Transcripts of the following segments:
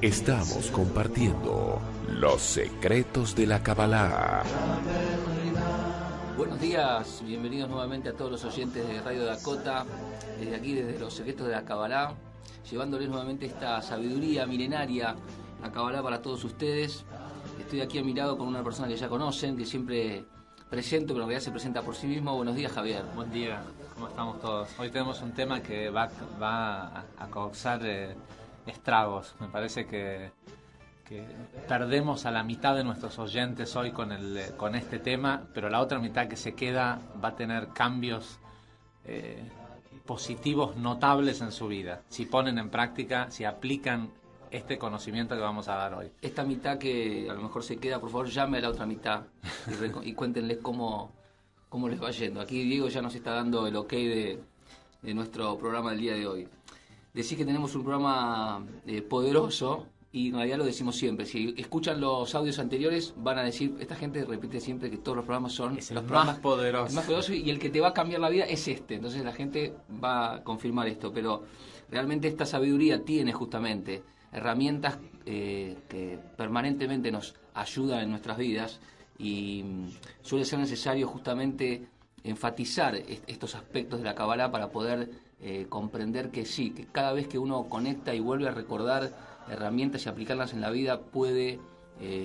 Estamos compartiendo los secretos de la Kabbalah. Buenos días, bienvenidos nuevamente a todos los oyentes de Radio Dakota, desde aquí, desde los secretos de la Kabbalah, llevándoles nuevamente esta sabiduría milenaria, la Kabbalah para todos ustedes. Estoy aquí a mi lado con una persona que ya conocen, que siempre presento, pero en realidad se presenta por sí mismo. Buenos días, Javier. Buen día, ¿cómo estamos todos? Hoy tenemos un tema que va a causar estragos. Me parece que perdemos a la mitad de nuestros oyentes hoy con este tema, pero la otra mitad que se queda va a tener cambios positivos notables en su vida, si ponen en práctica, si aplican este conocimiento que vamos a dar hoy. Esta mitad que a lo mejor se queda, por favor llame a la otra mitad y cuéntenles cómo les va yendo. Aquí Diego ya nos está dando el ok de nuestro programa del día de hoy. Decís que tenemos un programa poderoso, y en realidad lo decimos siempre. Si escuchan los audios anteriores, van a decir, esta gente repite siempre que todos los programas son Es el los programas más poderoso. el más poderoso, y el que te va a cambiar la vida es este. Entonces la gente va a confirmar esto, pero realmente esta sabiduría tiene justamente herramientas que permanentemente nos ayudan en nuestras vidas, y suele ser necesario justamente enfatizar estos aspectos de la Kabbalah para poder comprender que sí, que cada vez que uno conecta y vuelve a recordar herramientas y aplicarlas en la vida, puede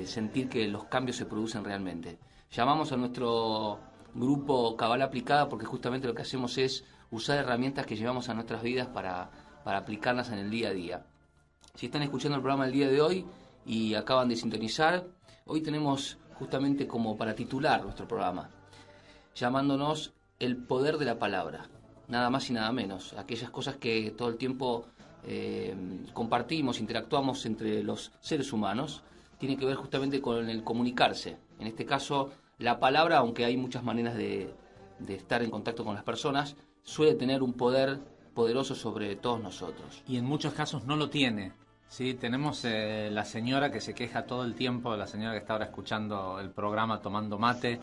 sentir que los cambios se producen realmente. Llamamos a nuestro grupo Kabbalah Aplicada porque justamente lo que hacemos es usar herramientas que llevamos a nuestras vidas para aplicarlas en el día a día. Si están escuchando el programa del día de hoy y acaban de sintonizar, hoy tenemos justamente como para titular nuestro programa, llamándonos El Poder de la Palabra. Nada más y nada menos. Aquellas cosas que todo el tiempo compartimos, interactuamos entre los seres humanos, tiene que ver justamente con el comunicarse. En este caso, la palabra, aunque hay muchas maneras de estar en contacto con las personas, suele tener un poder poderoso sobre todos nosotros. Y en muchos casos no lo tiene. Sí, tenemos la señora que se queja todo el tiempo, la señora que está ahora escuchando el programa tomando mate,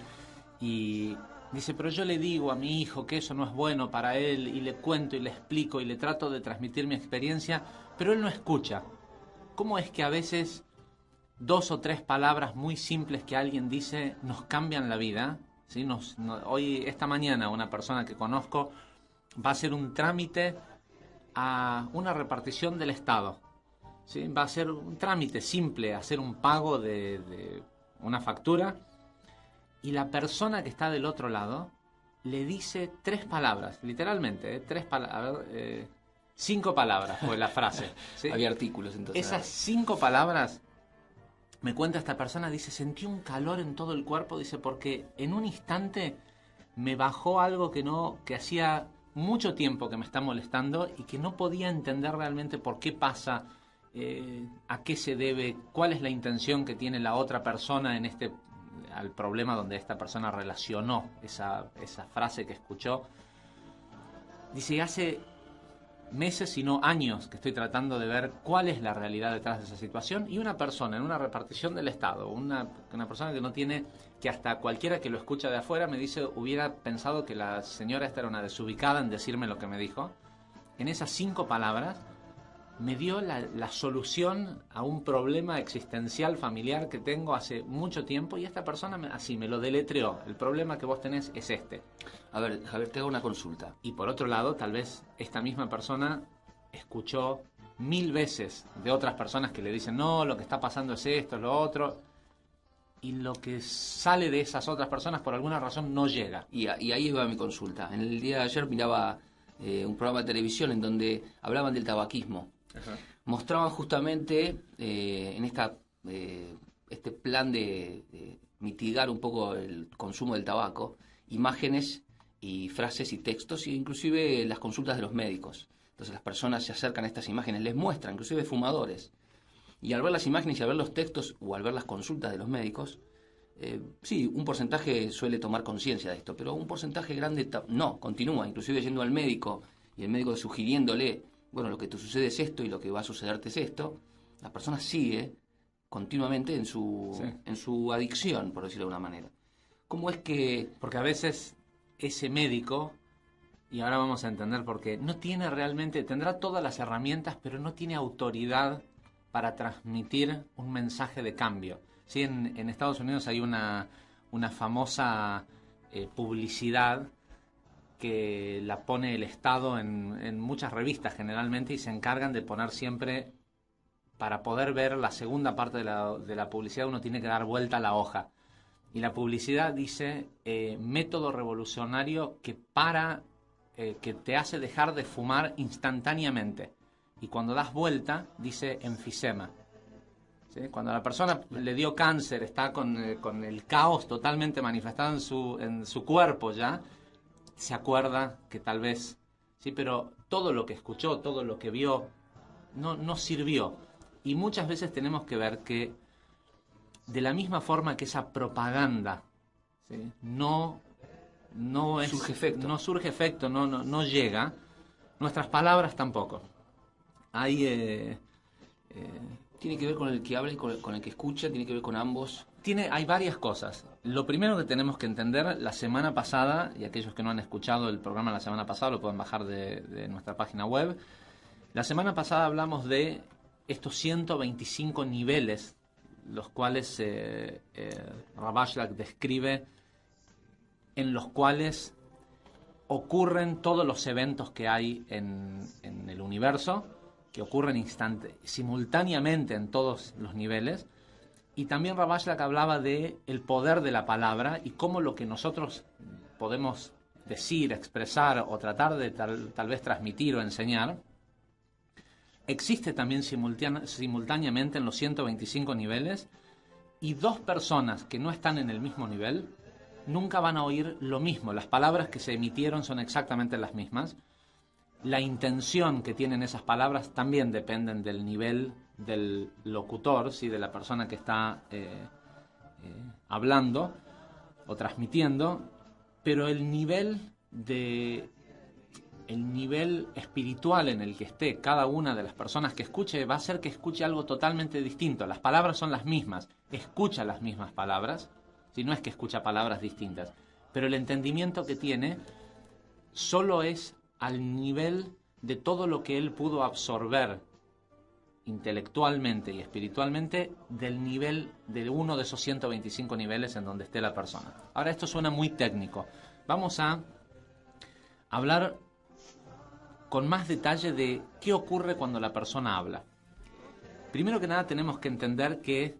y dice, pero yo le digo a mi hijo que eso no es bueno para él, y le cuento y le explico y le trato de transmitir mi experiencia, pero él no escucha. ¿Cómo es que a veces 2 o 3 palabras muy simples que alguien dice nos cambian la vida? ¿Sí? Hoy, esta mañana, una persona que conozco va a hacer un trámite a una repartición del Estado. ¿Sí? Va a hacer un trámite simple, hacer un pago de una factura, y la persona que está del otro lado le dice 3 palabras, literalmente, 5 palabras fue la frase. ¿Sí? Había artículos entonces. Esas 5 palabras, me cuenta esta persona, dice, sentí un calor en todo el cuerpo, dice, porque en un instante me bajó algo que hacía mucho tiempo que me está molestando y que no podía entender realmente por qué pasa, a qué se debe, cuál es la intención que tiene la otra persona al problema donde esta persona relacionó esa frase que escuchó. Dice, hace meses, si no años, que estoy tratando de ver cuál es la realidad detrás de esa situación, y una persona en una repartición del Estado, una persona que no tiene, que hasta cualquiera que lo escucha de afuera me dice, hubiera pensado que la señora esta era una desubicada en decirme lo que me dijo. En esas 5 palabras me dio la solución a un problema existencial familiar que tengo hace mucho tiempo, y esta persona así me lo deletreó. El problema que vos tenés es este. A ver, Javier, te hago una consulta. Y por otro lado, tal vez esta misma persona escuchó 1000 veces de otras personas que le dicen, no, lo que está pasando es esto, es lo otro, y lo que sale de esas otras personas por alguna razón no llega. Y ahí va mi consulta. En el día de ayer miraba un programa de televisión en donde hablaban del tabaquismo. Ajá. Mostraban justamente en este plan de mitigar un poco el consumo del tabaco, imágenes y frases y textos, e inclusive las consultas de los médicos. Entonces las personas se acercan a estas imágenes, les muestran, inclusive fumadores, y al ver las imágenes y al ver los textos o al ver las consultas de los médicos, sí, un porcentaje suele tomar conciencia de esto, pero un porcentaje grande no, continúa, inclusive yendo al médico y el médico sugiriéndole, bueno, lo que te sucede es esto y lo que va a sucederte es esto. La persona sigue continuamente en su adicción, por decirlo de alguna manera. ¿Cómo es que...? Porque a veces ese médico, y ahora vamos a entender por qué, no tiene realmente, tendrá todas las herramientas, pero no tiene autoridad para transmitir un mensaje de cambio. ¿Sí? En Estados Unidos hay una famosa publicidad que la pone el Estado en muchas revistas generalmente, y se encargan de poner siempre, para poder ver la segunda parte de la publicidad, uno tiene que dar vuelta a la hoja. Y la publicidad dice método revolucionario que te hace dejar de fumar instantáneamente. Y cuando das vuelta, dice enfisema. ¿Sí? Cuando a la persona le dio cáncer, está con el caos totalmente manifestado en su cuerpo ya, se acuerda que tal vez, sí, pero todo lo que escuchó, todo lo que vio, no sirvió. Y muchas veces tenemos que ver que, de la misma forma que esa propaganda, ¿sí?, no surge efecto, no llega, nuestras palabras tampoco. Hay tiene que ver con el que habla y con el que escucha, tiene que ver con ambos. Hay varias cosas. Lo primero que tenemos que entender, la semana pasada, y aquellos que no han escuchado el programa la semana pasada lo pueden bajar de nuestra página web. La semana pasada hablamos de estos 125 niveles, los cuales Ravashlik describe, en los cuales ocurren todos los eventos que hay en el universo, que ocurren simultáneamente en todos los niveles. Y también Ravashlik hablaba de el poder de la palabra y cómo lo que nosotros podemos decir, expresar o tratar de tal vez transmitir o enseñar existe también simultáneamente en los 125 niveles, y dos personas que no están en el mismo nivel nunca van a oír lo mismo. Las palabras que se emitieron son exactamente las mismas. La intención que tienen esas palabras también dependen del nivel del locutor, ¿sí?, de la persona que está hablando o transmitiendo, pero el nivel espiritual en el que esté cada una de las personas que escuche va a hacer que escuche algo totalmente distinto. Las palabras son las mismas, escucha las mismas palabras, si no es que escucha palabras distintas, pero el entendimiento que tiene solo es al nivel de todo lo que él pudo absorber intelectualmente y espiritualmente del nivel de uno de esos 125 niveles en donde esté la persona. Ahora, esto suena muy técnico. Vamos a hablar con más detalle de qué ocurre cuando la persona habla. Primero que nada tenemos que entender que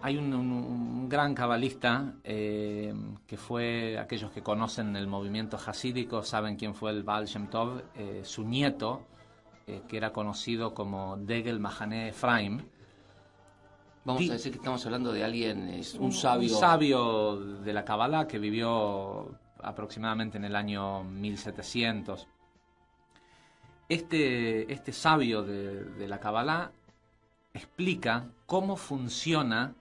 hay un gran cabalista que fue, aquellos que conocen el movimiento hasídico saben quién fue el Baal Shem Tov, su nieto, que era conocido como Degel Mahane Ephraim. Vamos a decir que estamos hablando de alguien, un sabio. Un sabio de la Kabbalah que vivió aproximadamente en el año 1700. Este sabio de la Kabbalah explica cómo funciona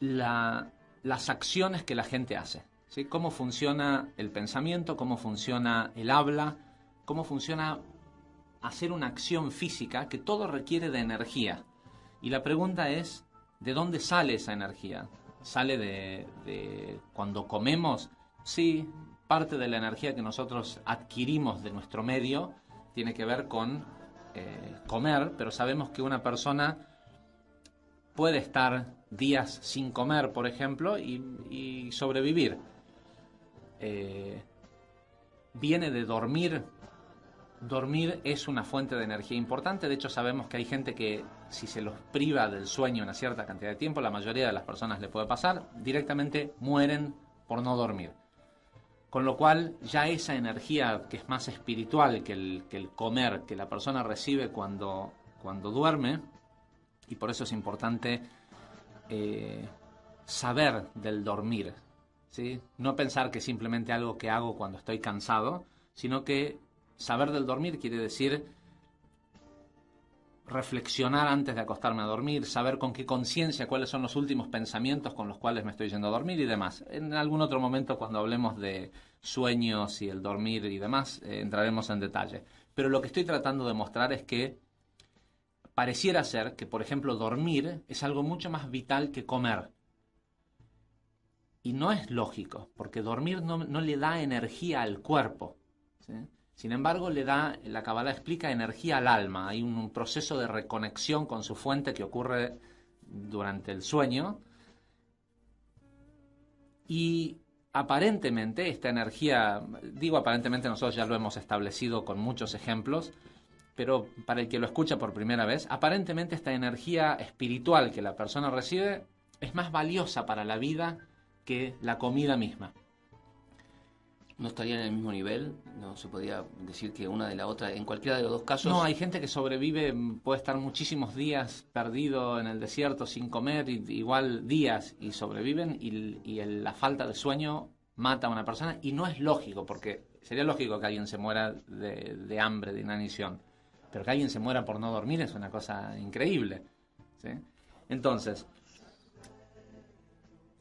las acciones que la gente hace, ¿sí? Cómo funciona el pensamiento, cómo funciona el habla, cómo funciona hacer una acción física, que todo requiere de energía. Y la pregunta es, ¿de dónde sale esa energía? ¿Sale de cuando comemos? Sí, parte de la energía que nosotros adquirimos de nuestro medio tiene que ver con comer, pero sabemos que una persona puede estar días sin comer, por ejemplo, y sobrevivir. Viene de dormir. Dormir es una fuente de energía importante. De hecho, sabemos que hay gente que, si se los priva del sueño una cierta cantidad de tiempo, la mayoría de las personas le puede pasar, directamente mueren por no dormir. Con lo cual, ya esa energía que es más espiritual que el comer, que la persona recibe cuando duerme, y por eso es importante saber del dormir, ¿sí? No pensar que es simplemente algo que hago cuando estoy cansado, sino que saber del dormir quiere decir reflexionar antes de acostarme a dormir, saber con qué conciencia cuáles son los últimos pensamientos con los cuales me estoy yendo a dormir y demás. En algún otro momento, cuando hablemos de sueños y el dormir y demás, entraremos en detalle. Pero lo que estoy tratando de mostrar es que pareciera ser que, por ejemplo, dormir es algo mucho más vital que comer. Y no es lógico, porque dormir no le da energía al cuerpo, ¿sí? Sin embargo, la Kabbalah explica energía al alma. Hay un proceso de reconexión con su fuente que ocurre durante el sueño. Y aparentemente esta energía, digo aparentemente, nosotros ya lo hemos establecido con muchos ejemplos, pero para el que lo escucha por primera vez, aparentemente esta energía espiritual que la persona recibe es más valiosa para la vida que la comida misma. ¿No estarían en el mismo nivel? ¿No se podía decir que una de la otra, en cualquiera de los dos casos? No, hay gente que sobrevive, puede estar muchísimos días perdido en el desierto sin comer, igual días, y sobreviven, y la falta de sueño mata a una persona, y no es lógico, porque sería lógico que alguien se muera de hambre, de inanición, pero que alguien se muera por no dormir es una cosa increíble, ¿sí? Entonces,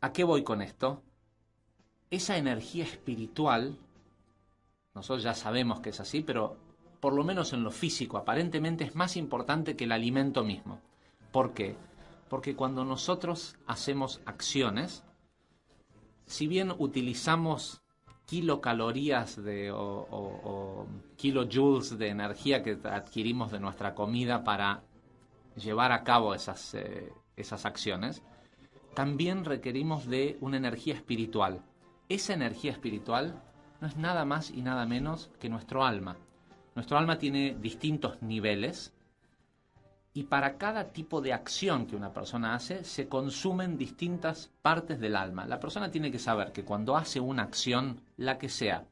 ¿a qué voy con esto? Esa energía espiritual, nosotros ya sabemos que es así, pero por lo menos en lo físico, aparentemente es más importante que el alimento mismo. ¿Por qué? Porque cuando nosotros hacemos acciones, si bien utilizamos kilocalorías o kilojoules de energía que adquirimos de nuestra comida para llevar a cabo esas acciones, también requerimos de una energía espiritual. Esa energía espiritual no es nada más y nada menos que nuestro alma. Nuestro alma tiene distintos niveles y para cada tipo de acción que una persona hace se consumen distintas partes del alma. La persona tiene que saber que cuando hace una acción, la que sea,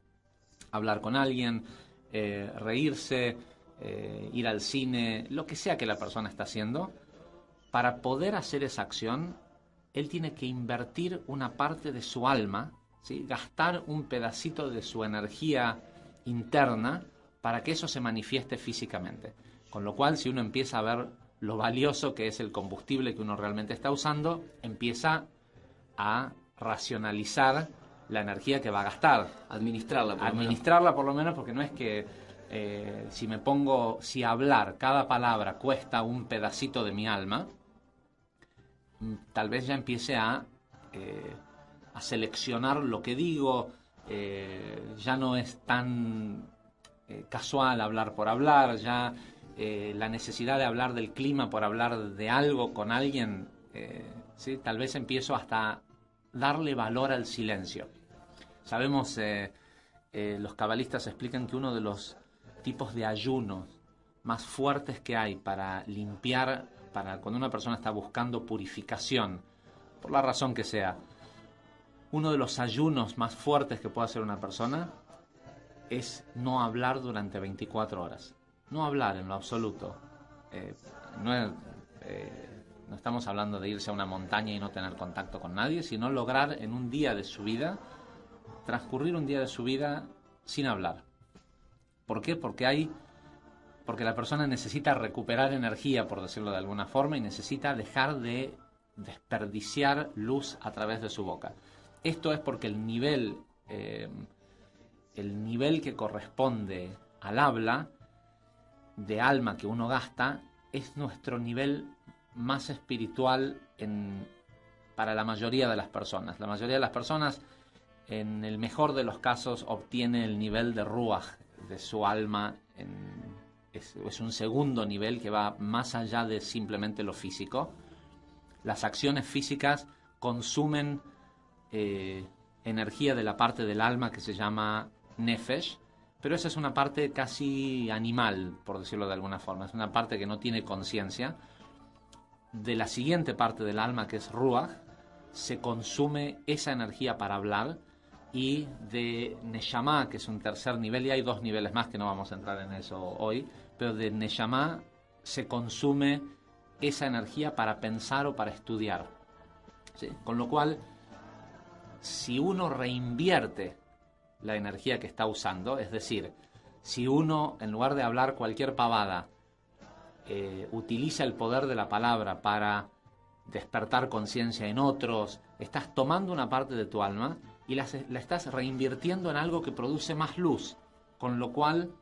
hablar con alguien, reírse, ir al cine, lo que sea que la persona está haciendo, para poder hacer esa acción, él tiene que invertir una parte de su alma, ¿sí? Gastar un pedacito de su energía interna para que eso se manifieste físicamente. Con lo cual, si uno empieza a ver lo valioso que es el combustible que uno realmente está usando, empieza a racionalizar la energía que va a gastar. Administrarla por lo menos, porque no es que si hablar, cada palabra cuesta un pedacito de mi alma, tal vez ya empiece a seleccionar lo que digo, ya no es tan casual hablar por hablar, ya la necesidad de hablar del clima por hablar de algo con alguien, ¿sí? Tal vez empiezo hasta darle valor al silencio. Sabemos, los cabalistas explican que uno de los tipos de ayunos más fuertes que hay para limpiar, para cuando una persona está buscando purificación, por la razón que sea, uno de los ayunos más fuertes que puede hacer una persona es no hablar durante 24 horas. No hablar en lo absoluto. No estamos hablando de irse a una montaña y no tener contacto con nadie, sino lograr en un día de su vida, transcurrir un día de su vida sin hablar. ¿Por qué? Porque la persona necesita recuperar energía, por decirlo de alguna forma, y necesita dejar de desperdiciar luz a través de su boca. Esto es porque el nivel que corresponde al habla, de alma que uno gasta, es nuestro nivel más espiritual para la mayoría de las personas. La mayoría de las personas, en el mejor de los casos, obtiene el nivel de ruach de su alma. Es un segundo nivel que va más allá de simplemente lo físico. Las acciones físicas consumen energía de la parte del alma que se llama nefesh, pero esa es una parte casi animal, por decirlo de alguna forma. Es una parte que no tiene conciencia. De la siguiente parte del alma, que es ruach, se consume esa energía para hablar, y de neshama, que es un tercer nivel, y hay dos niveles más que no vamos a entrar en eso hoy, pero de neshama se consume esa energía para pensar o para estudiar, ¿sí? Con lo cual, si uno reinvierte la energía que está usando, es decir, si uno, en lugar de hablar cualquier pavada, utiliza el poder de la palabra para despertar conciencia en otros, estás tomando una parte de tu alma y la estás reinvirtiendo en algo que produce más luz, con lo cual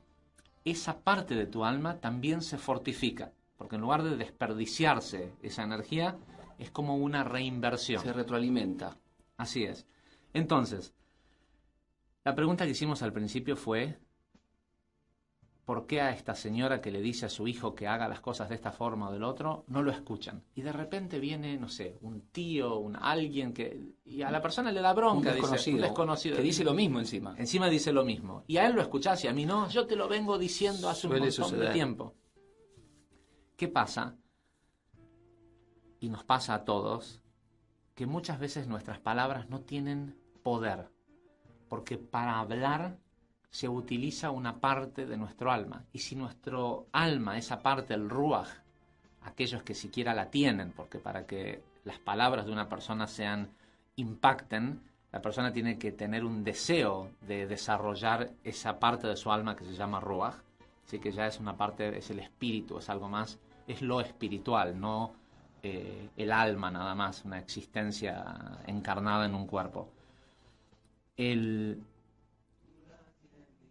esa parte de tu alma también se fortifica, porque en lugar de desperdiciarse esa energía, es como una reinversión. Se retroalimenta. Así es. Entonces, la pregunta que hicimos al principio fue, por qué a esta señora que le dice a su hijo que haga las cosas de esta forma o del otro, no lo escuchan. Y de repente viene, no sé, un tío, alguien y a la persona le da bronca, un desconocido que dice lo mismo encima. Encima dice lo mismo. Y a él lo escuchás y a mí no, yo te lo vengo diciendo hace un montón de tiempo. ¿Qué pasa? Y nos pasa a todos, que muchas veces nuestras palabras no tienen poder, porque para hablar se utiliza una parte de nuestro alma. Y si nuestro alma, esa parte, el ruaj, aquellos que siquiera la tienen, porque para que las palabras de una persona impacten, la persona tiene que tener un deseo de desarrollar esa parte de su alma que se llama ruaj. Así que ya es una parte, es el espíritu, es algo más, es lo espiritual, no el alma nada más, una existencia encarnada en un cuerpo.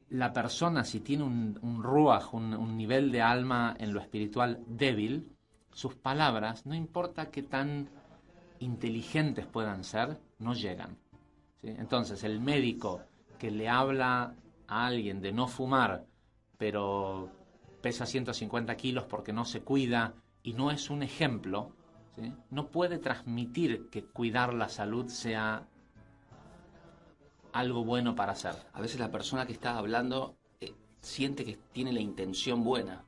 La persona, si tiene un ruaj, un nivel de alma en lo espiritual débil, sus palabras, no importa qué tan inteligentes puedan ser, no llegan, ¿sí? Entonces, el médico que le habla a alguien de no fumar, pero pesa 150 kilos porque no se cuida y no es un ejemplo, ¿sí? No puede transmitir que cuidar la salud sea algo bueno para hacer. A veces la persona que está hablando siente que tiene la intención buena,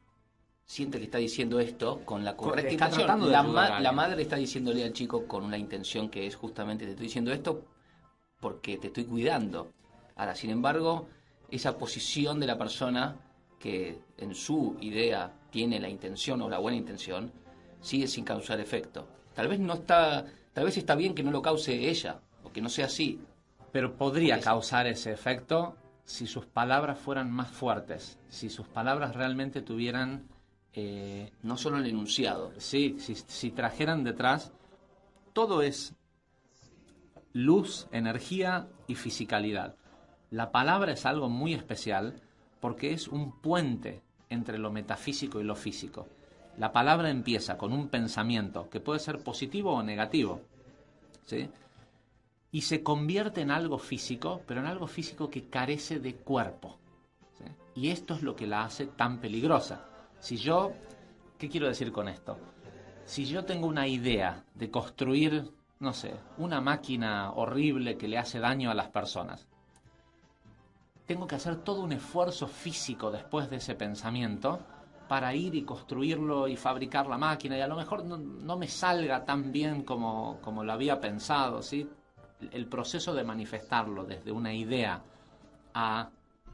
siente que está diciendo esto con la correcta intención. La madre está diciéndole al chico con una intención que es justamente, te estoy diciendo esto porque te estoy cuidando. Ahora, sin embargo, esa posición de la persona que en su idea tiene la intención o la buena intención, sigue sin causar efecto. Tal vez está bien que no lo cause ella, o que no sea así. Pero podría causar ese efecto si sus palabras fueran más fuertes, si sus palabras realmente tuvieran... no solo el enunciado. Sí, si trajeran detrás, todo es luz, energía y fisicalidad. La palabra es algo muy especial porque es un puente entre lo metafísico y lo físico. La palabra empieza con un pensamiento que puede ser positivo o negativo, ¿sí? Y se convierte en algo físico, pero en algo físico que carece de cuerpo, ¿sí? Y esto es lo que la hace tan peligrosa. ¿Qué quiero decir con esto? Si yo tengo una idea de construir, no sé, una máquina horrible que le hace daño a las personas, tengo que hacer todo un esfuerzo físico después de ese pensamiento para ir y construirlo y fabricar la máquina, y a lo mejor no me salga tan bien como lo había pensado, ¿sí? El proceso de manifestarlo desde una idea a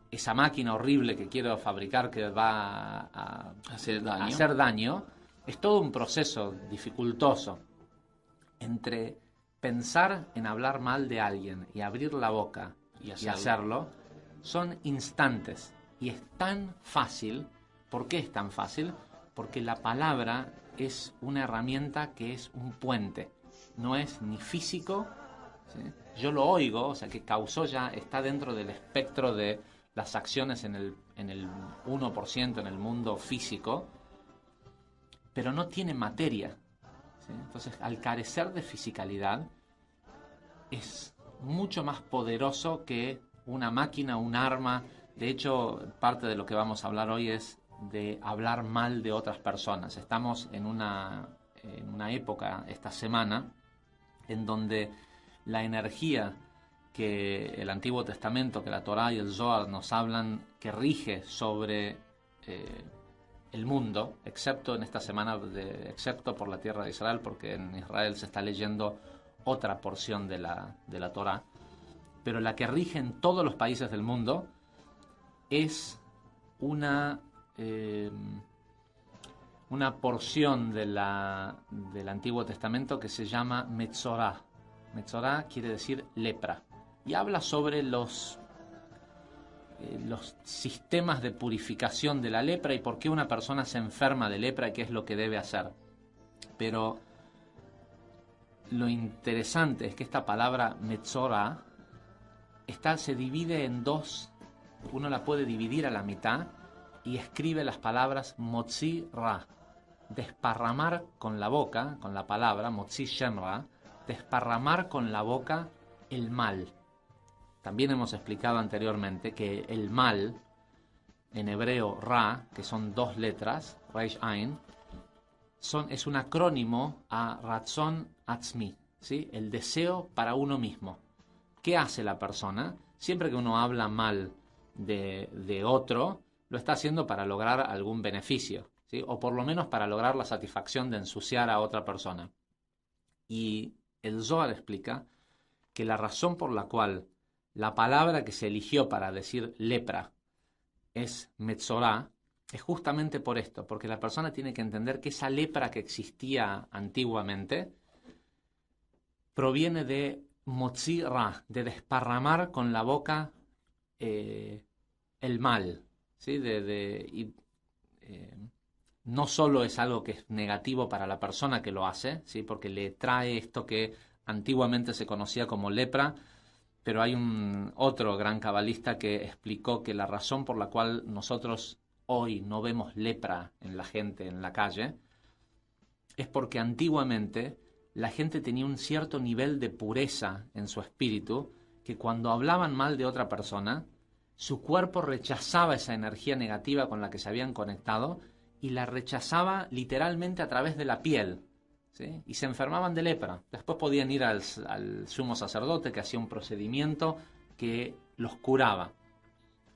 esa máquina horrible que quiero fabricar que va a hacer daño, es todo un proceso dificultoso. Entre pensar en hablar mal de alguien y abrir la boca y hacerlo, son instantes. Y es tan fácil. ¿Por qué es tan fácil? Porque la palabra es una herramienta que es un puente. No es ni físico, ¿sí? Yo lo oigo, o sea que está dentro del espectro de las acciones en el 1% en el mundo físico, pero no tiene materia, ¿sí? Entonces, al carecer de fisicalidad, es mucho más poderoso que una máquina, un arma. De hecho, parte de lo que vamos a hablar hoy es de hablar mal de otras personas. Estamos en una época, esta semana, en donde la energía que el Antiguo Testamento, que la Torá y el Zohar nos hablan, que rige sobre el mundo, excepto en esta semana, excepto por la tierra de Israel, porque en Israel se está leyendo otra porción de la Torá, pero la que rige en todos los países del mundo es una porción del Antiguo Testamento que se llama Metzorá. Metzorá quiere decir lepra, y habla sobre los sistemas de purificación de la lepra y por qué una persona se enferma de lepra y qué es lo que debe hacer. Pero lo interesante es que esta palabra Metzorá se divide en dos. Uno la puede dividir a la mitad y escribe las palabras Motzi Ra, desparramar con la boca, con la palabra Motzi Shem Ra, desparramar con la boca el mal. También hemos explicado anteriormente que el mal en hebreo Ra, que son 2 letras, Reish Ain, es un acrónimo a Ratzon Atzmi, ¿sí? El deseo para uno mismo. ¿Qué hace la persona? Siempre que uno habla mal de otro, lo está haciendo para lograr algún beneficio, ¿sí? O por lo menos para lograr la satisfacción de ensuciar a otra persona. Y el Zohar explica que la razón por la cual la palabra que se eligió para decir lepra es Metzorá, es justamente por esto, porque la persona tiene que entender que esa lepra que existía antiguamente proviene de Motzi Ra, de desparramar con la boca el mal, ¿sí? No solo es algo que es negativo para la persona que lo hace, ¿sí? Porque le trae esto que antiguamente se conocía como lepra, pero hay otro gran cabalista que explicó que la razón por la cual nosotros hoy no vemos lepra en la gente en la calle es porque antiguamente la gente tenía un cierto nivel de pureza en su espíritu que cuando hablaban mal de otra persona, su cuerpo rechazaba esa energía negativa con la que se habían conectado y la rechazaba literalmente a través de la piel, ¿sí? Y se enfermaban de lepra. Después podían ir al sumo sacerdote que hacía un procedimiento que los curaba.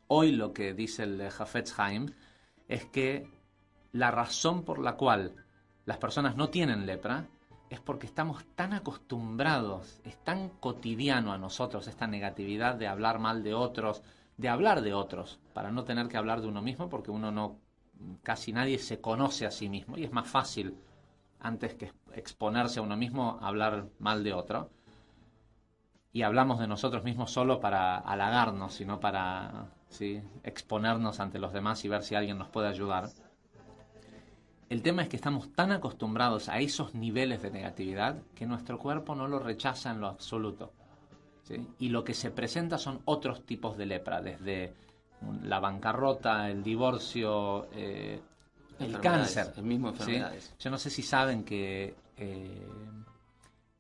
Hoy lo que dice el Hafetz Haim es que la razón por la cual las personas no tienen lepra es porque estamos tan acostumbrados, es tan cotidiano a nosotros esta negatividad de hablar mal de otros, de hablar de otros, para no tener que hablar de uno mismo, porque casi nadie se conoce a sí mismo y es más fácil, antes que exponerse a uno mismo, hablar mal de otro. Y hablamos de nosotros mismos solo para halagarnos, sino para, ¿sí?, exponernos ante los demás y ver si alguien nos puede ayudar. El tema es que estamos tan acostumbrados a esos niveles de negatividad que nuestro cuerpo no lo rechaza en lo absoluto, ¿sí? Y lo que se presenta son otros tipos de lepra, desde la bancarrota, el divorcio, el cáncer. El mismo enfermedades. ¿Sí? Yo no sé si saben que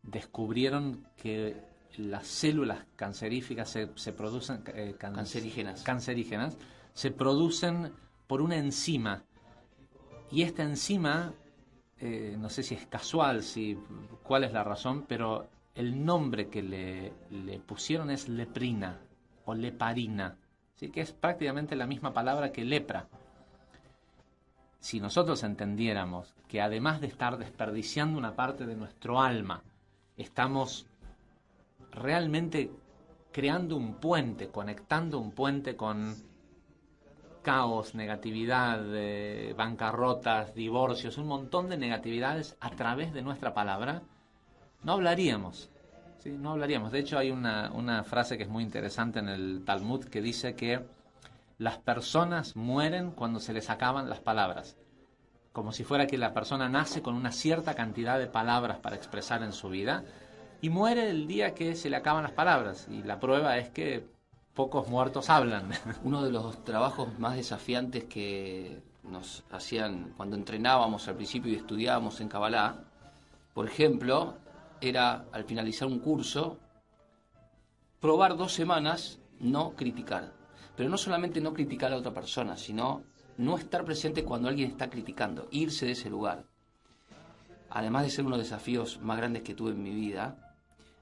descubrieron que las células canceríficas se producen cancerígenas se producen por una enzima, y esta enzima no sé si es casual, cuál es la razón, pero el nombre que le pusieron es leprina o leparina, ¿sí? Que es prácticamente la misma palabra que lepra. Si nosotros entendiéramos que además de estar desperdiciando una parte de nuestro alma, estamos realmente creando un puente, conectando un puente con caos, negatividad, bancarrotas, divorcios, un montón de negatividades a través de nuestra palabra, no hablaríamos, ¿sí? No hablaríamos. De hecho, hay una frase que es muy interesante en el Talmud que dice que las personas mueren cuando se les acaban las palabras, como si fuera que la persona nace con una cierta cantidad de palabras para expresar en su vida y muere el día que se le acaban las palabras. Y la prueba es que pocos muertos hablan. Uno de los trabajos más desafiantes que nos hacían cuando entrenábamos al principio y estudiábamos en Kabbalah, por ejemplo, era al finalizar un curso probar 2 semanas no criticar. Pero no solamente no criticar a otra persona, sino no estar presente cuando alguien está criticando, irse de ese lugar. Además de ser uno de los desafíos más grandes que tuve en mi vida,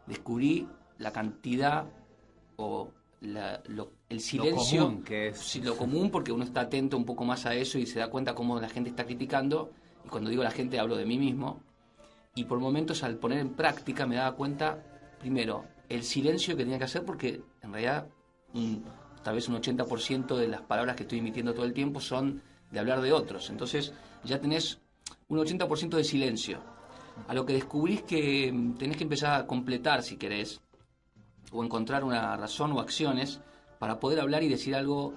descubrí la cantidad o el silencio, lo común que es. Sí, lo común, porque uno está atento un poco más a eso y se da cuenta cómo la gente está criticando, y cuando digo la gente hablo de mí mismo, y por momentos al poner en práctica me daba cuenta, primero, el silencio que tenía que hacer, porque en realidad tal vez un 80% de las palabras que estoy emitiendo todo el tiempo son de hablar de otros, entonces ya tenés un 80% de silencio. A lo que descubrís que tenés que empezar a completar, si querés, o encontrar una razón o acciones para poder hablar y decir algo,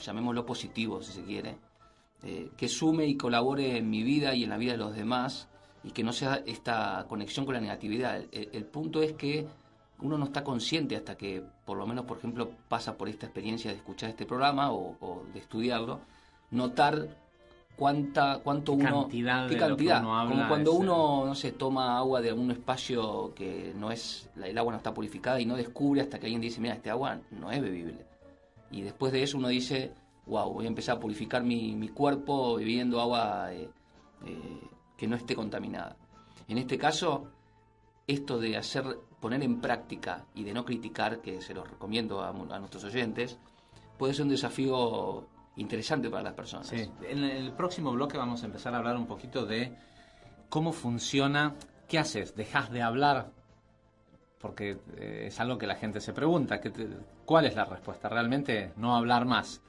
llamémoslo positivo si se quiere, que sume y colabore en mi vida y en la vida de los demás, y que no sea esta conexión con la negatividad. El punto es que uno no está consciente hasta que, por lo menos, por ejemplo, pasa por esta experiencia de escuchar este programa o de estudiarlo, notar qué cantidad. Uno habla, como cuando uno, no sé, toma agua de algún espacio que no es, el agua no está purificada y no descubre hasta que alguien dice, mira, este agua no es bebible. Y después de eso uno dice, wow, voy a empezar a purificar mi cuerpo bebiendo agua que no esté contaminada. En este caso, esto de poner en práctica y de no criticar, que se lo recomiendo a nuestros oyentes, puede ser un desafío interesante para las personas. Sí. En el próximo bloque vamos a empezar a hablar un poquito de cómo funciona. ¿Qué haces? ¿Dejas de hablar? Porque es algo que la gente se pregunta. ¿Cuál es la respuesta? Realmente no hablar más.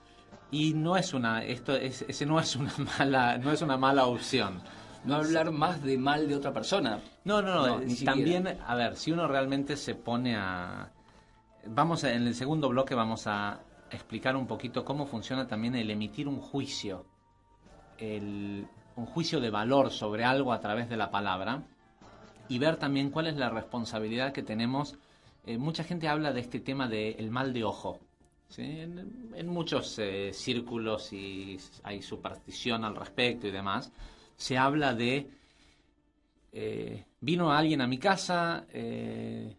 Y no es una mala opción. No hablar más de mal de otra persona. No, ni también, siquiera. a ver, si uno realmente se pone en el segundo bloque vamos a explicar un poquito cómo funciona también el emitir un juicio. Un juicio de valor sobre algo a través de la palabra. Y ver también cuál es la responsabilidad que tenemos. Mucha gente habla de este tema del mal de ojo. ¿Sí? En muchos círculos y hay superstición al respecto y demás. Se habla de, vino alguien a mi casa,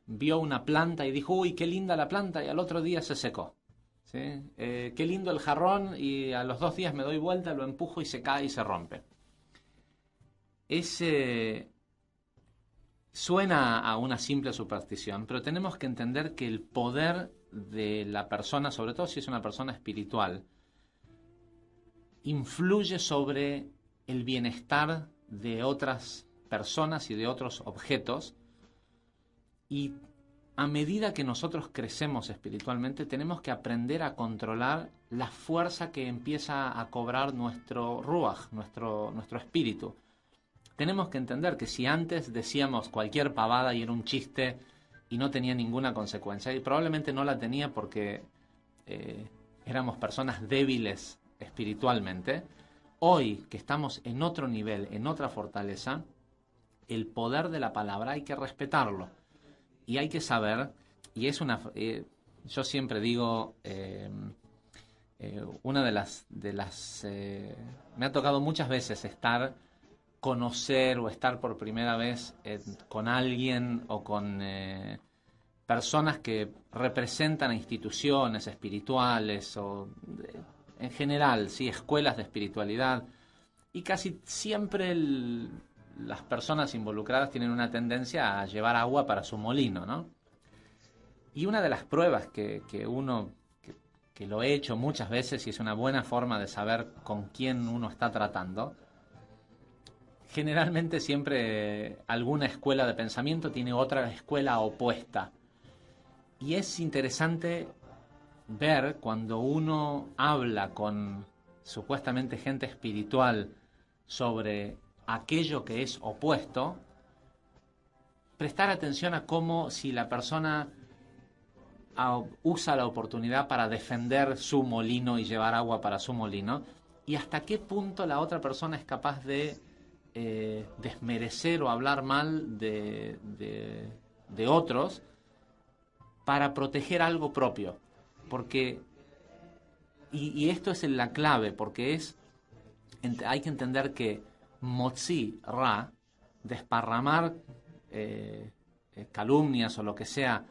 vio una planta y dijo, uy, qué linda la planta, y al otro día se secó. ¿Sí? Qué lindo el jarrón, y a los 2 días me doy vuelta, lo empujo y se cae y se rompe. Suena a una simple superstición, pero tenemos que entender que el poder de la persona, sobre todo si es una persona espiritual, influye sobre el bienestar de otras personas y de otros objetos, y a medida que nosotros crecemos espiritualmente tenemos que aprender a controlar la fuerza que empieza a cobrar nuestro ruach, nuestro espíritu. Tenemos que entender que si antes decíamos cualquier pavada y era un chiste y no tenía ninguna consecuencia, y probablemente no la tenía porque éramos personas débiles espiritualmente, hoy que estamos en otro nivel, en otra fortaleza, el poder de la palabra hay que respetarlo. Y hay que saber, y es yo siempre digo, una de las me ha tocado muchas veces conocer o estar por primera vez con alguien o con personas que representan a instituciones espirituales o en general, sí, escuelas de espiritualidad, y casi siempre las personas involucradas tienen una tendencia a llevar agua para su molino, ¿no? Y una de las pruebas que lo he hecho muchas veces y es una buena forma de saber con quién uno está tratando, generalmente siempre alguna escuela de pensamiento tiene otra escuela opuesta. Y es interesante ver cuando uno habla con supuestamente gente espiritual sobre aquello que es opuesto, prestar atención a cómo si la persona usa la oportunidad para defender su molino y llevar agua para su molino, y hasta qué punto la otra persona es capaz de desmerecer o hablar mal de otros para proteger algo propio. Porque y esto es la clave, porque hay que entender que Motzi Ra, desparramar calumnias o lo que sea,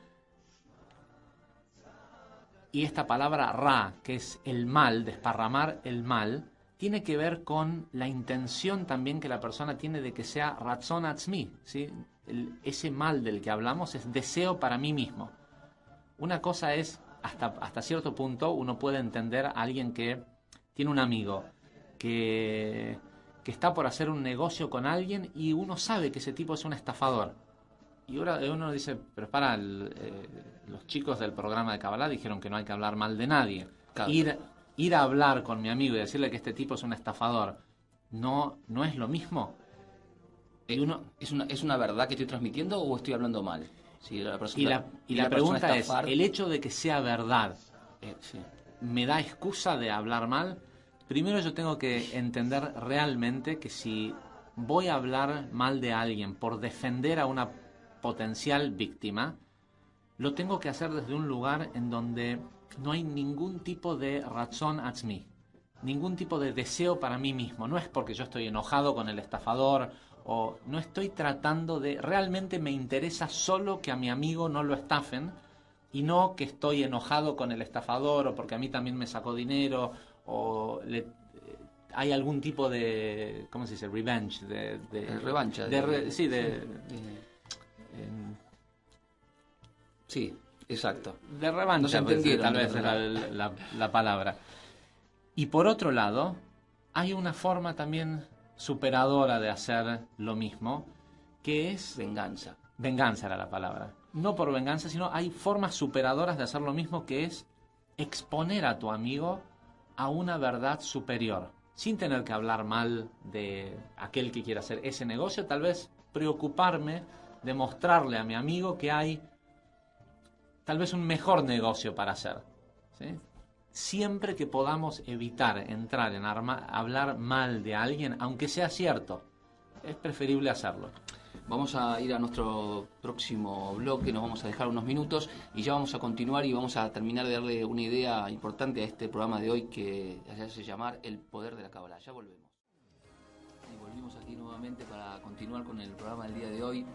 y esta palabra Ra, que es el mal, desparramar el mal, tiene que ver con la intención también que la persona tiene de que sea Ratzon Atzmi, ¿sí? Ese mal del que hablamos es deseo para mí mismo. Una cosa es, hasta cierto punto, uno puede entender a alguien que tiene un amigo que está por hacer un negocio con alguien y uno sabe que ese tipo es un estafador. Y ahora uno dice, pero los chicos del programa de Kabbalah dijeron que no hay que hablar mal de nadie. Claro. Ir a hablar con mi amigo y decirle que este tipo es un estafador, ¿no es lo mismo? ¿Es una verdad que estoy transmitiendo o estoy hablando mal? Si la pregunta es, el hecho de que sea verdad, sí, ¿me da excusa de hablar mal? Primero yo tengo que entender realmente que si voy a hablar mal de alguien por defender a una potencial víctima, lo tengo que hacer desde un lugar en donde no hay ningún tipo de ratzon atzmi, ningún tipo de deseo para mí mismo. No es porque yo estoy enojado con el estafador o no estoy tratando de... Realmente me interesa solo que a mi amigo no lo estafen y no que estoy enojado con el estafador o porque a mí también me sacó dinero hay algún tipo de, ¿cómo se dice? Revenge, revancha. Sí, exacto. De revancha, No se entendieron, tal vez era la palabra. Y por otro lado, hay una forma también superadora de hacer lo mismo, que es... Venganza. Venganza era la palabra. No por venganza, sino hay formas superadoras de hacer lo mismo, que es exponer a tu amigo a una verdad superior, sin tener que hablar mal de aquel que quiera hacer ese negocio. Tal vez preocuparme de mostrarle a mi amigo que hay tal vez un mejor negocio para hacer, ¿sí? Siempre que podamos evitar entrar en hablar mal de alguien, aunque sea cierto, es preferible hacerlo. Vamos a ir a nuestro próximo bloque, nos vamos a dejar unos minutos y ya vamos a continuar y vamos a terminar de darle una idea importante a este programa de hoy que se hace llamar El Poder de la Cábala. Ya volvemos. Y volvimos aquí nuevamente para continuar con el programa del día de hoy.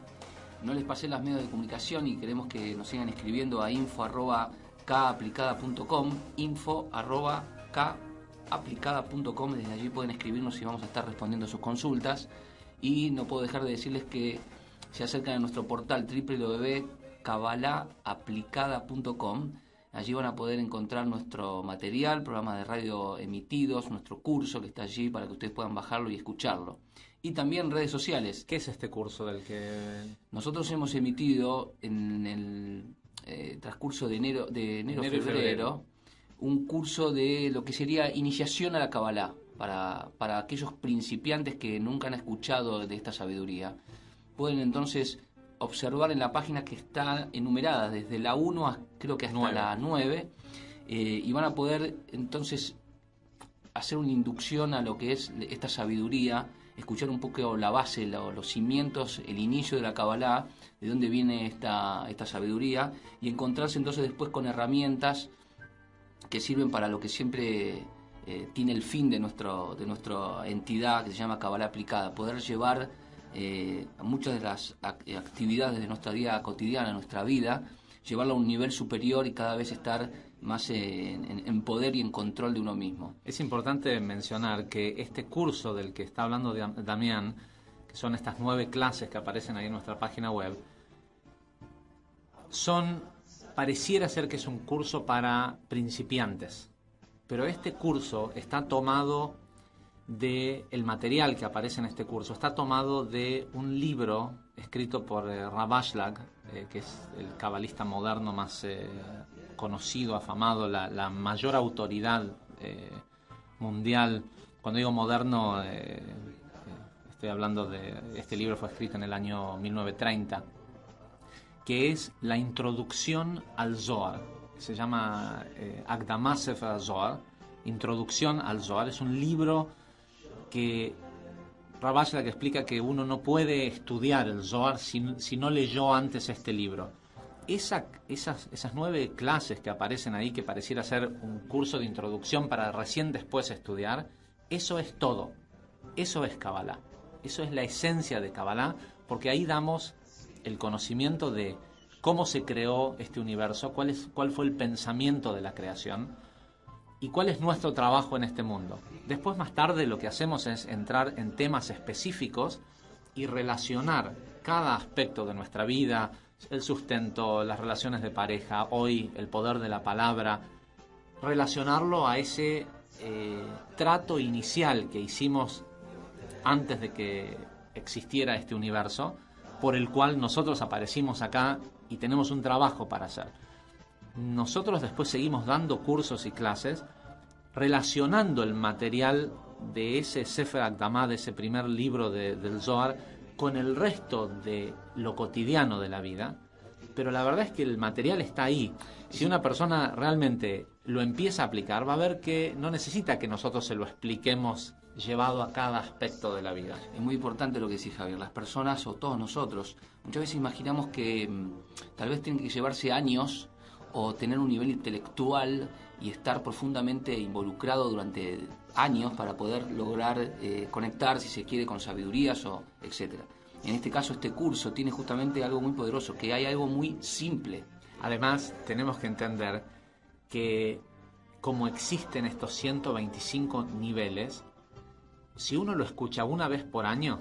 No les pasé las medios de comunicación y queremos que nos sigan escribiendo a info@kaplicada.com, info@kaplicada.com. Desde allí pueden escribirnos y vamos a estar respondiendo sus consultas. Y no puedo dejar de decirles que se acercan a nuestro portal www.kabalaaplicada.com. Allí van a poder encontrar nuestro material, programas de radio emitidos, nuestro curso que está allí para que ustedes puedan bajarlo y escucharlo. Y también redes sociales. ¿Qué es este curso del que...? Nosotros hemos emitido en el transcurso de enero y febrero un curso de lo que sería iniciación a la Kabbalah para aquellos principiantes que nunca han escuchado de esta sabiduría. Pueden entonces observar en la página que está enumerada desde la 1 creo que hasta la 9 y van a poder entonces hacer una inducción a lo que es esta sabiduría, escuchar un poco la base, los cimientos, el inicio de la Kabbalah, de dónde viene esta sabiduría, y encontrarse entonces después con herramientas que sirven para lo que siempre tiene el fin de nuestra entidad, que se llama Kabbalah aplicada, poder llevar muchas de las actividades de nuestra vida cotidiana, nuestra vida, llevarla a un nivel superior y cada vez estar más en poder y en control de uno mismo. Es importante mencionar que este curso del que está hablando Damián, que son estas 9 clases que aparecen ahí en nuestra página web, pareciera ser que es un curso para principiantes, pero este curso está tomado el material que aparece en este curso, está tomado de un libro escrito por Rav Ashlag, que es el cabalista moderno más conocido, afamado, la mayor autoridad mundial. Cuando digo moderno, estoy hablando de... Este libro fue escrito en el año 1930, que es la introducción al Zohar. Se llama Akdama Sefer Zohar, Introducción al Zohar. Es un libro que Rav Ashlag explica que uno no puede estudiar el Zohar si no leyó antes este libro. Esas 9 clases que aparecen ahí, que pareciera ser un curso de introducción para recién después estudiar, eso es todo. Eso es Kabbalah. Eso es la esencia de Kabbalah, porque ahí damos el conocimiento de cómo se creó este universo, cuál fue el pensamiento de la creación y cuál es nuestro trabajo en este mundo. Después, más tarde, lo que hacemos es entrar en temas específicos y relacionar cada aspecto de nuestra vida, el sustento, las relaciones de pareja, hoy el poder de la palabra, relacionarlo a ese trato inicial que hicimos antes de que existiera este universo, por el cual nosotros aparecimos acá y tenemos un trabajo para hacer. Nosotros después seguimos dando cursos y clases relacionando el material de ese Sefer Akdamá, de ese primer libro del Zohar, con el resto de lo cotidiano de la vida. Pero la verdad es que el material está ahí. Si una persona realmente lo empieza a aplicar, va a ver que no necesita que nosotros se lo expliquemos llevado a cada aspecto de la vida. Es muy importante lo que decís, Javier. Las personas, o todos nosotros, muchas veces imaginamos que tal vez tienen que llevarse años o tener un nivel intelectual y estar profundamente involucrado durante años para poder lograr conectar, si se quiere, con sabidurías o etcétera. En este caso, este curso tiene justamente algo muy poderoso, que hay algo muy simple. Además, tenemos que entender que como existen estos 125 niveles, si uno lo escucha una vez por año,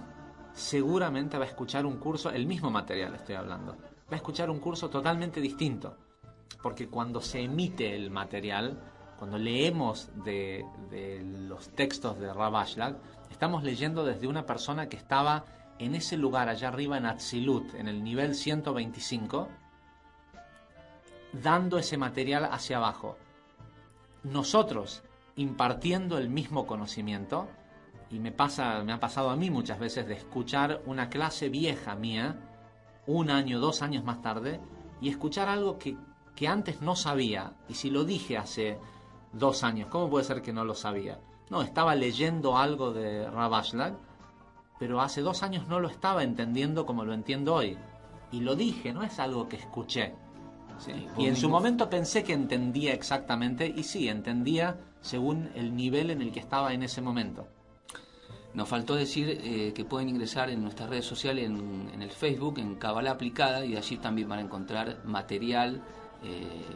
seguramente va a escuchar un curso, el mismo material estoy hablando, va a escuchar un curso totalmente distinto. Porque cuando se emite el material, cuando leemos de los textos de Rav Ashlag, estamos leyendo desde una persona que estaba en ese lugar allá arriba en Atzilut, en el nivel 125, dando ese material hacia abajo. Nosotros impartiendo el mismo conocimiento, y me ha pasado a mí muchas veces de escuchar una clase vieja mía, 1 año, 2 años más tarde, y escuchar algo que antes no sabía, y si lo dije hace 2 años, ¿cómo puede ser que no lo sabía? No, estaba leyendo algo de Rav Ashlag, pero hace 2 años no lo estaba entendiendo como lo entiendo hoy. Y lo dije, no es algo que escuché. ¿Sí? Y en su momento pensé que entendía exactamente, y sí, entendía según el nivel en el que estaba en ese momento. Nos faltó decir que pueden ingresar en nuestras redes sociales, en el Facebook, en Kabbalah Aplicada, y allí también van a encontrar material,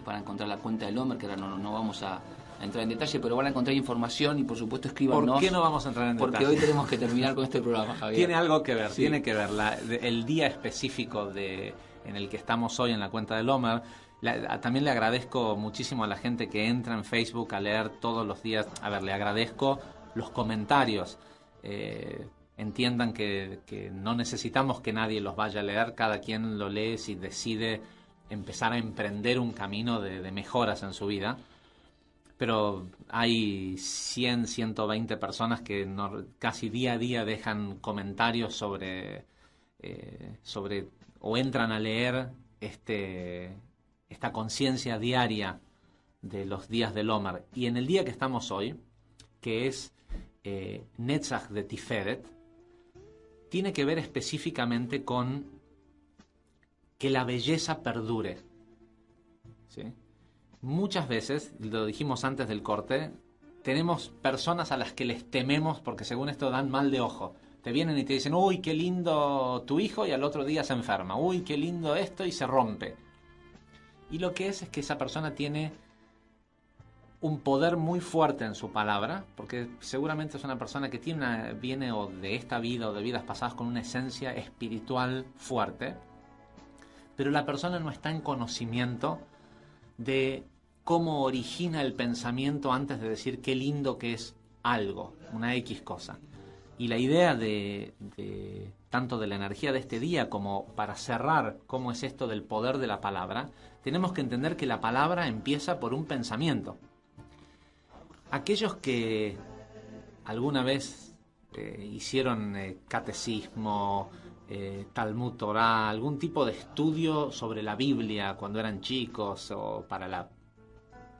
van a encontrar la cuenta del Omer, que ahora no vamos a entrar en detalle, pero van a encontrar información y por supuesto escríbanos. ¿Por qué no vamos a entrar en detalle? Porque hoy tenemos que terminar con este programa, Javier. Tiene algo que ver, sí. Tiene que ver. El día específico en el que estamos hoy en la cuenta del Omer. También le agradezco muchísimo a la gente que entra en Facebook a leer todos los días. A ver, le agradezco los comentarios. Entiendan que no necesitamos que nadie los vaya a leer. Cada quien lo lee si decide empezar a emprender un camino de mejoras en su vida. Pero hay 100, 120 personas que casi día a día dejan comentarios sobre o entran a leer esta conciencia diaria de los días del Omer. Y en el día que estamos hoy, que es Netzach de Tiferet, tiene que ver específicamente con que la belleza perdure. ¿Sí? Muchas veces, lo dijimos antes del corte, tenemos personas a las que les tememos porque según esto dan mal de ojo. Te vienen y te dicen, uy, qué lindo tu hijo, y al otro día se enferma. Uy, qué lindo esto, y se rompe. Y lo que es que esa persona tiene un poder muy fuerte en su palabra, porque seguramente es una persona que viene o de esta vida o de vidas pasadas con una esencia espiritual fuerte, pero la persona no está en conocimiento de cómo origina el pensamiento antes de decir qué lindo que es algo, una X cosa. Y la idea de tanto de la energía de este día como para cerrar cómo es esto del poder de la palabra, tenemos que entender que la palabra empieza por un pensamiento. Aquellos que alguna vez hicieron catecismo, Talmud Torah, algún tipo de estudio sobre la Biblia cuando eran chicos, o para la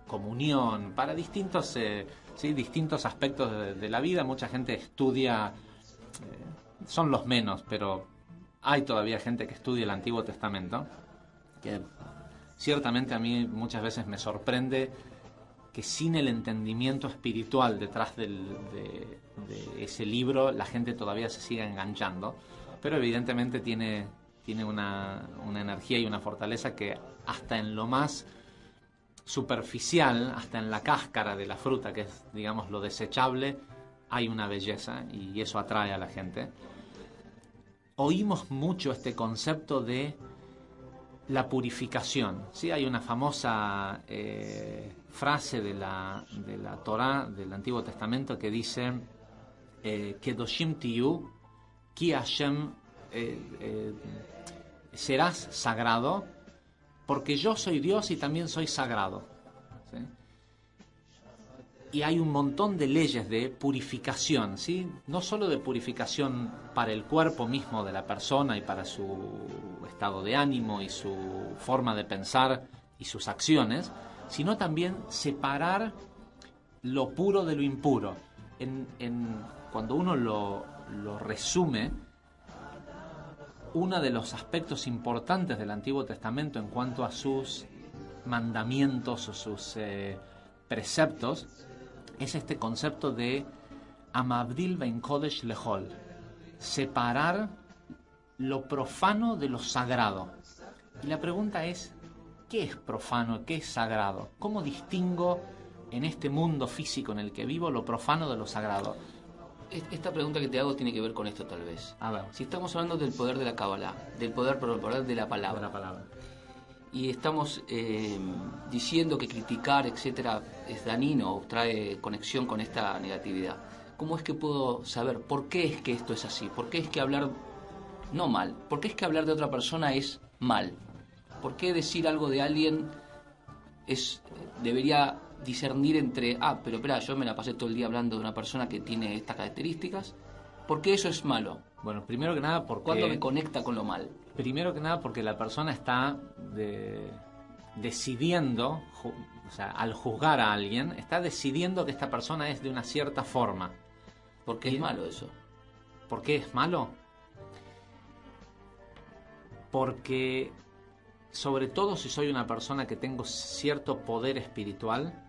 comunión, para distintos aspectos de la vida. Mucha gente estudia, son los menos, pero hay todavía gente que estudia el Antiguo Testamento, que ciertamente a mí muchas veces me sorprende que sin el entendimiento espiritual detrás de ese libro la gente todavía se siga enganchando, pero evidentemente tiene una energía y una fortaleza que hasta en lo más superficial, hasta en la cáscara de la fruta, que es, digamos, lo desechable, hay una belleza, y eso atrae a la gente. Oímos mucho este concepto de la purificación, ¿sí? Hay una famosa frase de la Torá, del Antiguo Testamento, que dice Kedoshim tiyu, ki Hashem, serás sagrado, porque yo soy Dios y también soy sagrado. ¿Sí? Y hay un montón de leyes de purificación, ¿sí? No solo de purificación para el cuerpo mismo de la persona y para su estado de ánimo y su forma de pensar y sus acciones, sino también separar lo puro de lo impuro. Cuando uno lo resume, uno de los aspectos importantes del Antiguo Testamento en cuanto a sus mandamientos o sus preceptos es este concepto de Amavdil ben Kodesh lehol, separar lo profano de lo sagrado. Y la pregunta es, ¿qué es profano? ¿Qué es sagrado? ¿Cómo distingo en este mundo físico en el que vivo lo profano de lo sagrado. Esta pregunta que te hago tiene que ver con esto tal vez. A ver. Si estamos hablando del poder de la Kabbalah, del poder de la palabra. De la palabra. Y estamos diciendo que criticar, etcétera, es dañino o trae conexión con esta negatividad. ¿Cómo es que puedo saber por qué es que esto es así? ¿Por qué es que hablar, no mal, por qué es que hablar de otra persona es mal? ¿Por qué decir algo de alguien debería discernir entre, pero espera, yo me la pasé todo el día hablando de una persona que tiene estas características? ¿Por qué eso es malo? Bueno, primero que nada porque... ¿Cuándo me conecta con lo mal? Primero que nada porque la persona está decidiendo, o sea, al juzgar a alguien, está decidiendo que esta persona es de una cierta forma. ¿Por qué es malo eso? ¿Por qué es malo? Porque, sobre todo si soy una persona que tengo cierto poder espiritual,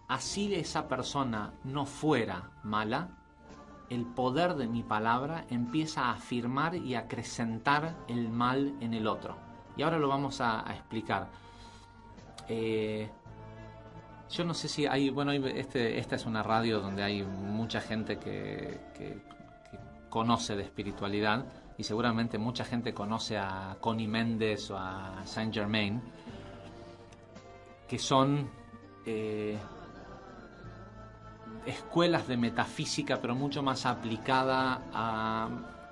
así esa persona no fuera mala, el poder de mi palabra empieza a afirmar y a acrecentar el mal en el otro. Y ahora lo vamos a explicar. Yo no sé si hay... Bueno, esta es una radio donde hay mucha gente que conoce de espiritualidad, y seguramente mucha gente conoce a Connie Méndez o a Saint Germain, que son escuelas de metafísica, pero mucho más aplicada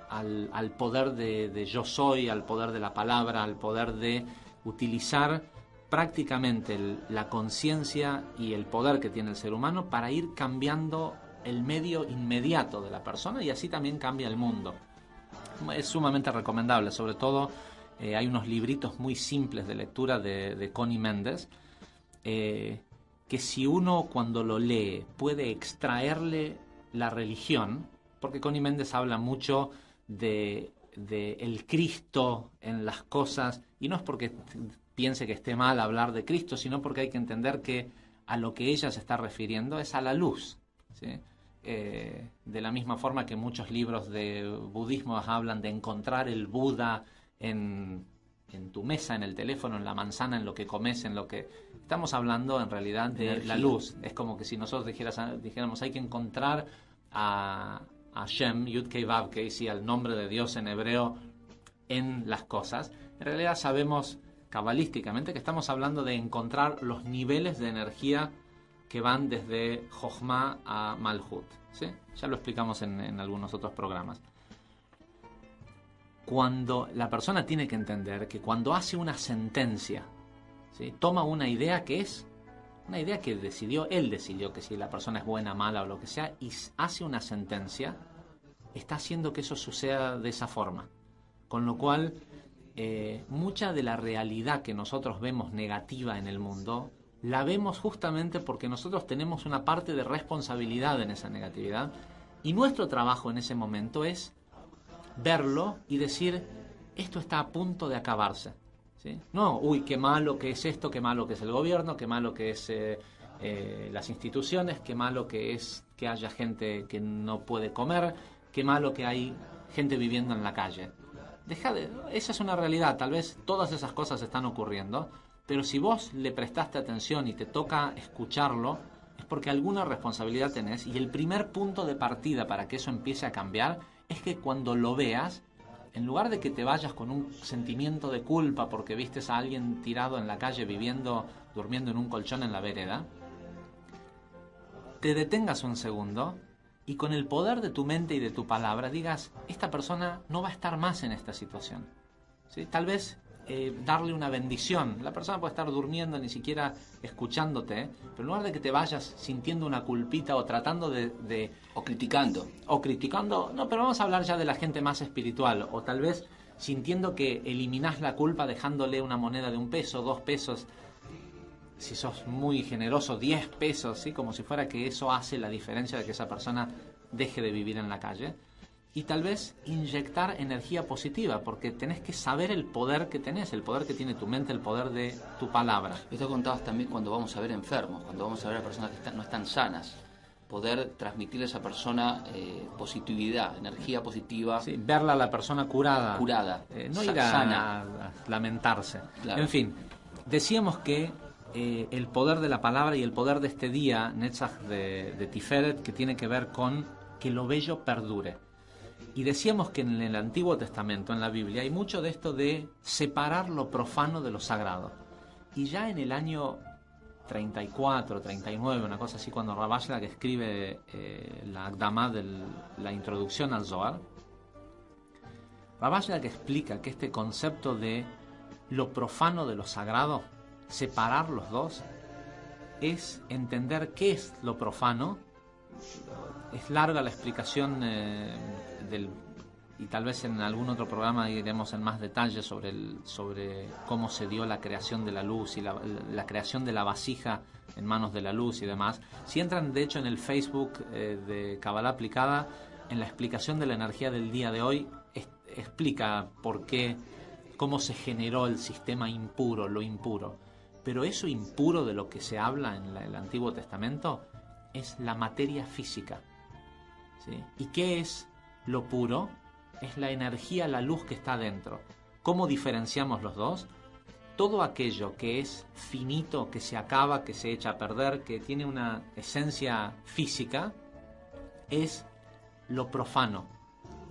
al poder de yo soy, al poder de la palabra, al poder de utilizar prácticamente la conciencia y el poder que tiene el ser humano para ir cambiando el medio inmediato de la persona, y así también cambia el mundo. Es sumamente recomendable, sobre todo hay unos libritos muy simples de lectura de Connie Méndez, que si uno cuando lo lee puede extraerle la religión, porque Connie Méndez habla mucho de el Cristo en las cosas, y no es porque piense que esté mal hablar de Cristo, sino porque hay que entender que a lo que ella se está refiriendo es a la luz, ¿sí? De la misma forma que muchos libros de budismo hablan de encontrar el Buda en tu mesa, en el teléfono, en la manzana, en lo que comes, en lo que... Estamos hablando en realidad de la luz. Es como que si nosotros dijéramos hay que encontrar a Shem, Yud-Kei Vav-Kei, sí, al nombre de Dios en hebreo, en las cosas. En realidad sabemos cabalísticamente que estamos hablando de encontrar los niveles de energía que van desde Jochma a Malhut, ¿sí? Ya lo explicamos en algunos otros programas. Cuando la persona tiene que entender que cuando hace una sentencia, ¿sí?, toma una idea que es una idea que él decidió que si la persona es buena, mala o lo que sea, y hace una sentencia, está haciendo que eso suceda de esa forma. Con lo cual, mucha de la realidad que nosotros vemos negativa en el mundo, la vemos justamente porque nosotros tenemos una parte de responsabilidad en esa negatividad, y nuestro trabajo en ese momento es verlo y decir, esto está a punto de acabarse, ¿sí? No, qué malo que es esto, qué malo que es el gobierno, qué malo que es las instituciones, qué malo que es que haya gente que no puede comer, qué malo que hay gente viviendo en la calle. Esa es una realidad, tal vez todas esas cosas están ocurriendo, pero si vos le prestaste atención y te toca escucharlo, es porque alguna responsabilidad tenés, y el primer punto de partida para que eso empiece a cambiar es que cuando lo veas, en lugar de que te vayas con un sentimiento de culpa porque vistes a alguien tirado en la calle durmiendo en un colchón en la vereda, te detengas un segundo y con el poder de tu mente y de tu palabra digas, esta persona no va a estar más en esta situación, ¿sí? Tal vez darle una bendición. La persona puede estar durmiendo, ni siquiera escuchándote, pero en lugar de que te vayas sintiendo una culpita o tratando o criticando, no, pero vamos a hablar ya de la gente más espiritual, o tal vez sintiendo que eliminás la culpa dejándole una moneda de 1 peso, 2 pesos, si sos muy generoso, 10 pesos, ¿sí? Como si fuera que eso hace la diferencia de que esa persona deje de vivir en la calle. Y tal vez inyectar energía positiva, porque tenés que saber el poder que tenés, el poder que tiene tu mente, el poder de tu palabra. Esto contabas también cuando vamos a ver enfermos, cuando vamos a ver a personas que no están sanas, poder transmitirle a esa persona positividad, energía positiva. Sí, verla a la persona curada. No ir sana. A lamentarse. Claro. En fin, decíamos que el poder de la palabra y el poder de este día, Netzach de Tiferet, que tiene que ver con que lo bello perdure. Y decíamos que en el Antiguo Testamento, en la Biblia, hay mucho de esto de separar lo profano de lo sagrado. Y ya en el año 34, 39, una cosa así, cuando Rav Ashlag escribe la Akdamá, la introducción al Zohar, Rav Ashlag explica que este concepto de lo profano de lo sagrado, separar los dos, es entender qué es lo profano. Es larga la explicación y tal vez en algún otro programa iremos en más detalle sobre cómo se dio la creación de la luz y la creación de la vasija en manos de la luz y demás. Si entran de hecho en el Facebook de Kabbalah Aplicada, en la explicación de la energía del día de hoy, explica por qué, cómo se generó el sistema impuro, lo impuro. Pero eso impuro de lo que se habla en el Antiguo Testamento es la materia física, ¿sí? ¿Y qué es lo puro? Es la energía, la luz que está dentro. ¿Cómo diferenciamos los dos? Todo aquello que es finito, que se acaba, que se echa a perder, que tiene una esencia física, es lo profano.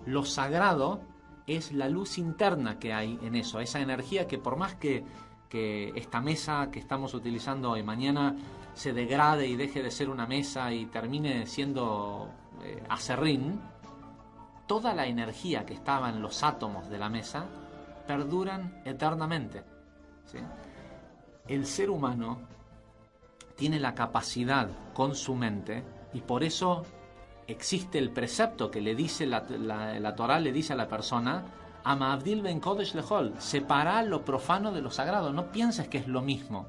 Lo sagrado es la luz interna que hay en eso, esa energía que por más que esta mesa que estamos utilizando hoy mañana se degrade y deje de ser una mesa y termine siendo aserrín, toda la energía que estaba en los átomos de la mesa perduran eternamente, ¿sí? El ser humano tiene la capacidad con su mente, y por eso existe el precepto que le dice la Torá, le dice a la persona: Ama Abdil ben Kodesh lehol, separa lo profano de lo sagrado. No pienses que es lo mismo.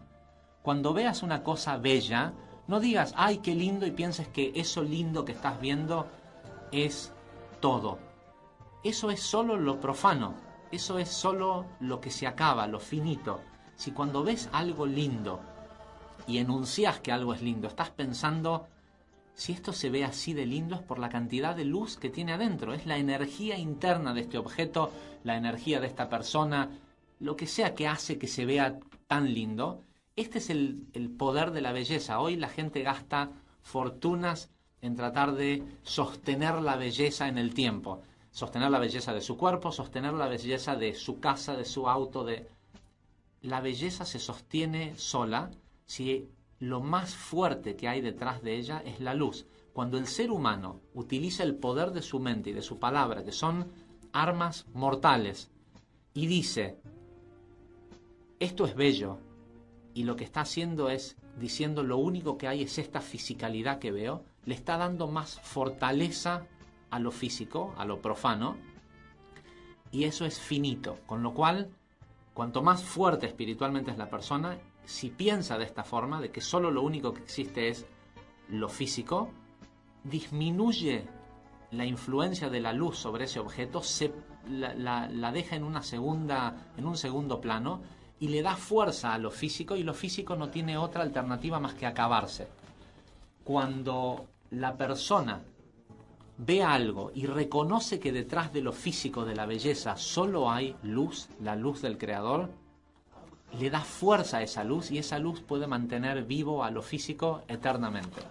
Cuando veas una cosa bella, no digas ¡ay, qué lindo! Y pienses que eso lindo que estás viendo es todo. Eso es solo lo profano. Eso es solo lo que se acaba, lo finito. Si cuando ves algo lindo y enuncias que algo es lindo, estás pensando: si esto se ve así de lindo, es por la cantidad de luz que tiene adentro. Es la energía interna de este objeto, la energía de esta persona, lo que sea que hace que se vea tan lindo. Este es el poder de la belleza. Hoy la gente gasta fortunas en tratar de sostener la belleza en el tiempo. Sostener la belleza de su cuerpo, sostener la belleza de su casa, de su auto. La belleza se sostiene sola si lo más fuerte que hay detrás de ella es la luz. Cuando el ser humano utiliza el poder de su mente y de su palabra, que son armas mortales, y dice: esto es bello, y lo que está haciendo es diciendo lo único que hay es esta fisicalidad que veo, le está dando más fortaleza a lo físico, a lo profano, y eso es finito. Con lo cual, cuanto más fuerte espiritualmente es la persona, si piensa de esta forma, de que solo lo único que existe es lo físico, disminuye la influencia de la luz sobre ese objeto, la deja en un segundo plano, y le da fuerza a lo físico, y lo físico no tiene otra alternativa más que acabarse. Cuando la persona ve algo y reconoce que detrás de lo físico, de la belleza, solo hay luz, la luz del Creador, le da fuerza a esa luz, y esa luz puede mantener vivo a lo físico eternamente.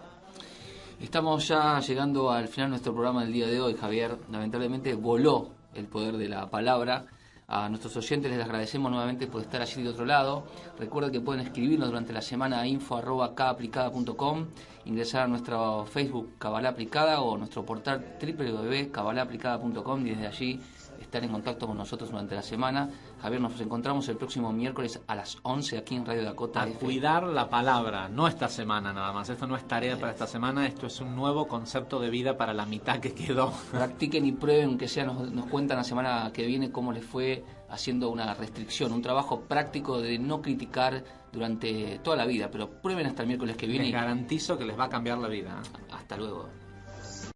Estamos ya llegando al final de nuestro programa del día de hoy, Javier. Lamentablemente voló el poder de la palabra. A nuestros oyentes les agradecemos nuevamente por estar allí de otro lado. Recuerden que pueden escribirnos durante la semana a info@kabaplicada.com, ingresar a nuestro Facebook Kabbalah Aplicada o nuestro portal www.kabbalahaplicada.com, y desde allí estar en contacto con nosotros durante la semana. Javier, nos encontramos el próximo miércoles a las 11 aquí en Radio Dakota. A cuidar la palabra, no esta semana nada más. Esto no es tarea para esta semana, esto es un nuevo concepto de vida para la mitad que quedó. Practiquen y prueben, aunque sea nos cuentan la semana que viene cómo les fue haciendo una restricción, un trabajo práctico de no criticar durante toda la vida, pero prueben hasta el miércoles que viene. Les garantizo que les va a cambiar la vida. Hasta luego.